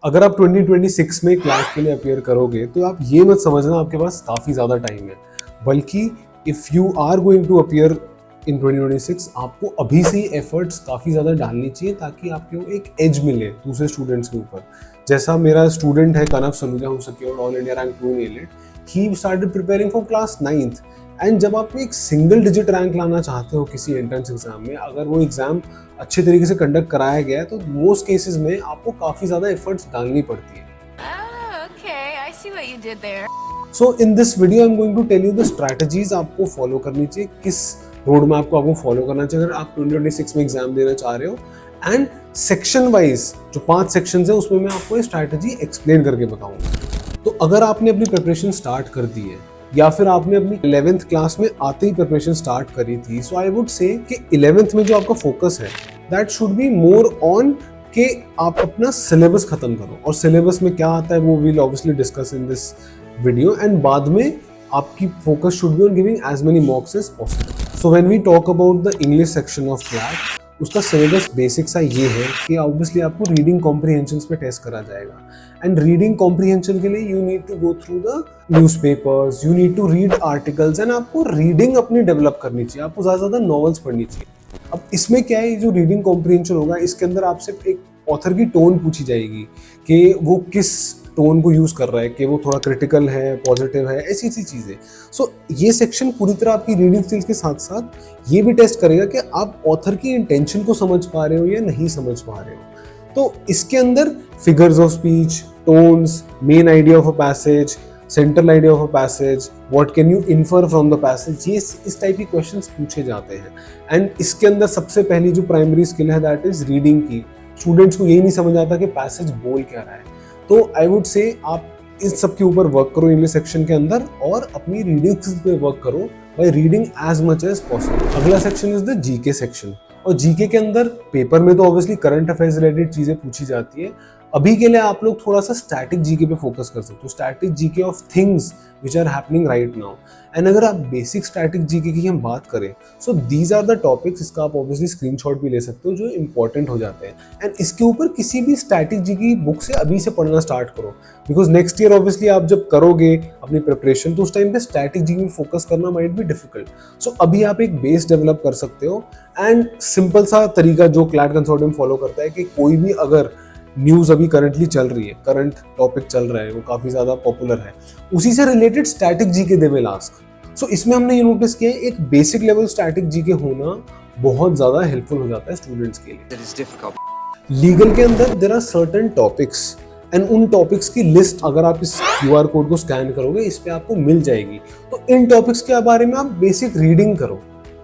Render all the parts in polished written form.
अगर आप 2026 में क्लैट के लिए अपियर करोगे तो आप ये मत समझना आपके पास काफ़ी ज़्यादा टाइम है, बल्कि if you are going to appear in 2026 आपको अभी से ही एफर्ट्स काफ़ी ज़्यादा डालनी चाहिए ताकि आपको एक एज मिले दूसरे स्टूडेंट्स के ऊपर। जैसा मेरा स्टूडेंट है Kanav Saluja who secured all India rank 2 in elite, he started preparing for class 9th। And जब आप एक सिंगल डिजिट रैंक लाना चाहते हो किसी एंट्रेंस एग्जाम में, अगर वो एग्जाम अच्छे तरीके से कंडक्ट कराया गया है तो मोस्ट केसेस में आपको काफ़ी ज़्यादा एफर्ट्स डालनी पड़ती है। So in this video I am going to tell you the strategies आपको फॉलो करनी चाहिए, किस रोड मैप को आपको फॉलो करना चाहिए अगर आप 2026 में एग्जाम देना चाह रहे हो। एंड सेक्शन वाइज जो 5 सेक्शन है उसमें मैं आपको ये स्ट्रैटेजी एक्सप्लेन करके बताऊंगा। तो अगर आपने अपनी प्रिपरेशन स्टार्ट कर दी है या फिर आपने अपनी 11th क्लास में आते ही प्रिपरेशन स्टार्ट करी थी, सो आई वुड से कि 11th में जो आपका फोकस है that should be more on कि आप अपना सिलेबस खत्म करो। और सिलेबस में क्या आता है वो will obviously discuss in this video. And बाद में आपकी focus should be on giving as many mocks as possible. So when we talk about the English section of CLAT, उसका सिलेबस बेसिक सा ये है कि ऑब्वियसली आपको रीडिंग कॉम्प्रिहेंशन पे टेस्ट करा जाएगा। एंड रीडिंग कॉम्प्रिहेंशन के लिए you need to go through the newspapers, you need to read articles. And आपको रीडिंग अपनी डेवलप करनी चाहिए, आपको ज़्यादा नॉवेल्स पढ़नी चाहिए। अब इसमें क्या है, जो रीडिंग कॉम्प्रिहेंशन होगा इसके अंदर आपसे एक ऑथर की टोन पूछी जाएगी कि वो किस टोन को यूज़ कर रहा है, कि वो थोड़ा क्रिटिकल है, पॉजिटिव है, ऐसी ऐसी चीज़ें। सो ये सेक्शन पूरी तरह आपकी रीडिंग स्किल्स के साथ साथ ये भी टेस्ट करेगा कि आप ऑथर की इंटेंशन को समझ पा रहे हो या नहीं समझ पा रहे हो। तो इसके अंदर figures of speech, tones, main idea of a passage, central idea of a passage, what can you infer from the passage, ये इस टाइप के क्वेश्चंस पूछे जाते हैं। एंड इसके अंदर सबसे पहली जो प्राइमरी स्किल है दैट इज रीडिंग की। स्टूडेंट्स को यही नहीं समझ आता कि पैसेज बोल क्या रहा है। तो आई वुड से आप इस सब के ऊपर वर्क करो इंग्लिश सेक्शन के अंदर और अपनी रीडिंग स्किल्स पे वर्क करो by reading as much as possible. अगला section is the GK section. और जीके के अंदर पेपर में तो ऑब्वियसली करंट अफेयर्स रिलेटेड चीजें पूछी जाती है। अभी के लिए आप लोग थोड़ा सा स्टैटिक जीके पे फोकस कर सकते हो, static GK of things which are happening right now. And अगर आप बेसिक स्टैटिक जीके की हम बात करें, so these are the topics, इसका आप ऑब्वियसली स्क्रीनशॉट भी ले सकते हो, जो इंपॉर्टेंट हो जाते हैं। एंड इसके ऊपर किसी भी स्टैटिक जीके बुक से अभी से पढ़ना स्टार्ट करो, बिकॉज नेक्स्ट ईयर ऑब्वियसली आप जब करोगे अपनी प्रिपरेशन तो उस टाइम पे स्टैटिक जीके में फोकस करना माइट बी डिफिकल्ट। सो अभी आप एक बेस डेवलप कर सकते हो। एंड सिंपल सा तरीका जो क्लैट कंसोर्टियम फॉलो करता है कि कोई भी अगर न्यूज़ अभी करंटली चल रही है, करंट टॉपिक चल रहा है, वो काफ़ी ज़्यादा पॉपुलर है, उसी से related static GK they will ask. So इसमें हमने ये नोटिस किया है एक बेसिक लेवल स्टैटिक जीके होना बहुत ज़्यादा हेल्पफुल हो जाता है स्टूडेंट्स के लिए। लीगल के अंदर there are certain topics and उन टॉपिक्स की लिस्ट अगर आप इस क्यूआर कोड को स्कैन करोगे इस पे आपको मिल जाएगी। तो इन टॉपिक्स के बारे में आप बेसिक रीडिंग करो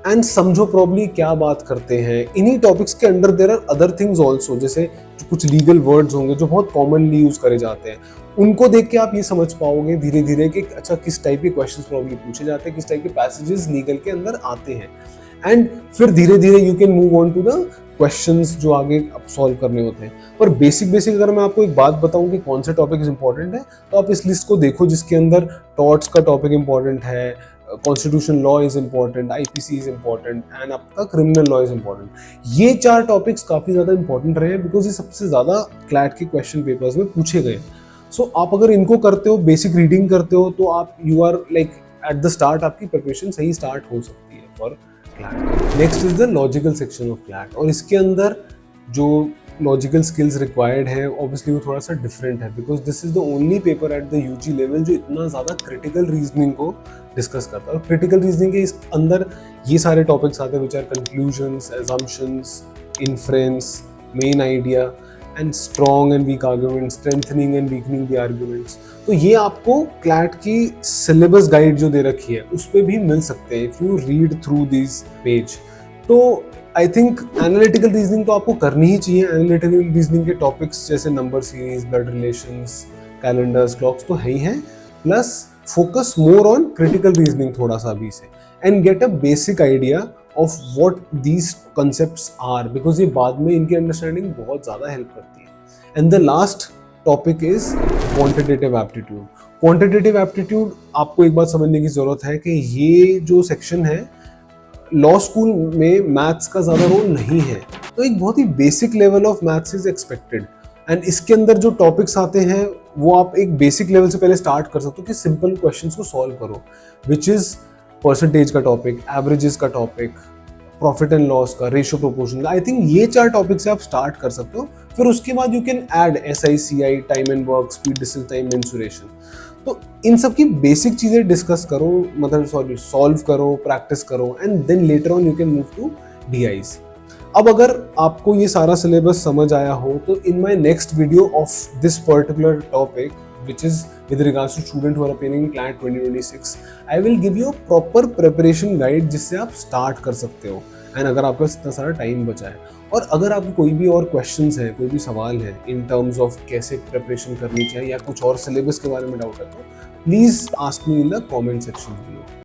एंड समझो प्रॉब्ली क्या बात करते हैं। इन्हीं टॉपिक्स के under there are other things also, जैसे जो कुछ लीगल वर्ड्स होंगे जो बहुत कॉमनली यूज करे जाते हैं, उनको देख के आप ये समझ पाओगे धीरे धीरे कि अच्छा किस टाइप के क्वेश्चंस प्रॉब्ली पूछे जाते हैं, किस टाइप के पैसेजेस लीगल के अंदर आते हैं। एंड फिर धीरे धीरे you can move on to the questions जो आगे आप सॉल्व करने होते हैं। पर बेसिक अगर मैं आपको एक बात बताऊं कि कौन से टॉपिक इंपॉर्टेंट है, तो आप इस लिस्ट को देखो जिसके अंदर टॉर्ट्स का टॉपिक इंपॉर्टेंट है, constitution law is important, IPC is important and आपका क्रिमिनल लॉ इज इंपॉर्टेंट। ये 4 टॉपिक्स काफी ज्यादा इंपॉर्टेंट रहे बिकॉज ये सबसे ज्यादा क्लैट के क्वेश्चन पेपर्स में पूछे गए। सो आप अगर इनको करते हो, बेसिक रीडिंग करते हो, तो आप you are like at the start आपकी प्रिपरेशन सही स्टार्ट हो सकती है for CLAT. Next is the logical section of CLAT. और इसके अंदर जो लॉजिकल स्किल्स रिक्वायर्ड है ऑब्वियसली वो थोड़ा सा डिफरेंट है because this is the only paper at the UG level जो इतना ज़्यादा क्रिटिकल रीजनिंग को डिस्कस करता है। और क्रिटिकल रीजनिंग के इस अंदर ये सारे टॉपिक्स आते हैं which are conclusions, assumptions, inference, main idea and strong and weak argument, strengthening and weakening the arguments. तो ये आपको क्लैट की सिलेबस गाइड जो दे रखी है उस पर भी मिल सकते हैं if you read through this page. तो आई थिंक एनालिटिकल रीजनिंग तो आपको करनी ही चाहिए। एनालिटिकल रीजनिंग के टॉपिक्स जैसे number series, blood relations, calendars, clocks तो है ही हैं, plus focus more on critical reasoning थोड़ा सा अभी से and get a basic idea of what these concepts are because ये बाद में इनकी अंडरस्टैंडिंग बहुत ज़्यादा हेल्प करती है। And the last topic is quantitative aptitude. Quantitative aptitude आपको एक बात समझने की ज़रूरत है कि ये जो सेक्शन है लॉ स्कूल में मैथ्स का ज़्यादा रोल नहीं है, तो एक बहुत ही basic level of maths is expected. And इसके अंदर जो टॉपिक्स आते हैं वो आप एक बेसिक लेवल से पहले स्टार्ट कर सकते हो कि सिंपल क्वेश्चंस को सॉल्व करो, विच इज परसेंटेज का टॉपिक, एवरेजेस का टॉपिक, प्रॉफिट एंड लॉस का, रेशियो प्रोपोर्शन का। आई थिंक ये 4 टॉपिक से आप स्टार्ट कर सकते हो। फिर उसके बाद you can add SICI, time and work, speed, distance time, mensuration. तो इन सब की बेसिक चीजें डिस्कस करो, मतलब सॉल्व करो, प्रैक्टिस करो, and then later on you can move to DIs। अब अगर आपको ये सारा सिलेबस समझ आया हो तो in my next video of this particular topic which is with regards to student who are appearing in CLAT 2026, I will give you a proper preparation guide जिससे आप start कर सकते हो। एंड अगर आपका इतना सारा टाइम बचा है, और अगर आपको कोई भी और क्वेश्चंस है, कोई भी सवाल है इन टर्म्स ऑफ कैसे प्रिपरेशन करनी चाहिए या कुछ और सिलेबस के बारे में डाउट है, तो please ask me in the comment section.